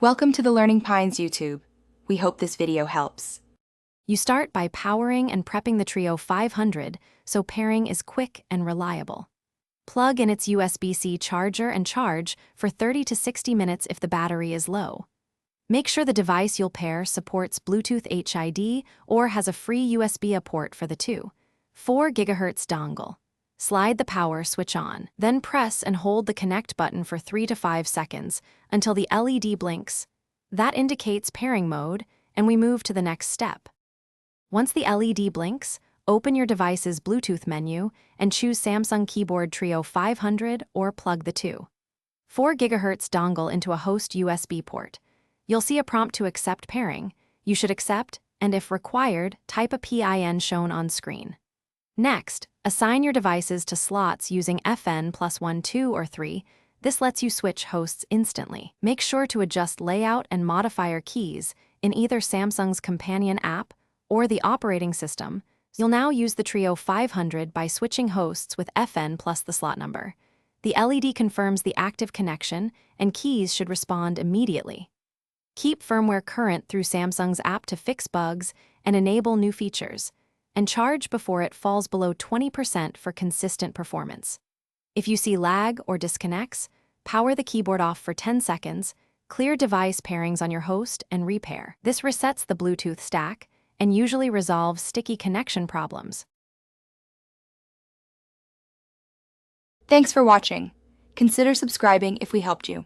Welcome to the Learning Pines YouTube. We hope this video helps. You start by powering and prepping the Trio 500 so pairing is quick and reliable. Plug in its USB-C charger and charge for 30 to 60 minutes if the battery is low. Make sure the device you'll pair supports Bluetooth HID or has a free USB-A port for the 4 GHz dongle. Slide the power switch on, then press and hold the connect button for 3 to 5 seconds until the LED blinks. That indicates pairing mode, and we move to the next step. Once the LED blinks, open your device's Bluetooth menu and choose Samsung Keyboard Trio 500 or plug the 4 GHz dongle into a host USB port. You'll see a prompt to accept pairing. You should accept, and if required, type a PIN shown on screen. Next, assign your devices to slots using FN +1, 2, or 3. This lets you switch hosts instantly. Make sure to adjust layout and modifier keys in either Samsung's companion app or the operating system. You'll now use the Trio 500 by switching hosts with FN plus the slot number. The LED confirms the active connection, and keys should respond immediately. Keep firmware current through Samsung's app to fix bugs and enable new features, and charge before it falls below 20% for consistent performance. If you see lag or disconnects, power the keyboard off for 10 seconds, clear device pairings on your host, and repair. This resets the Bluetooth stack and usually resolves sticky connection problems. Thanks for watching. Consider subscribing if we helped you.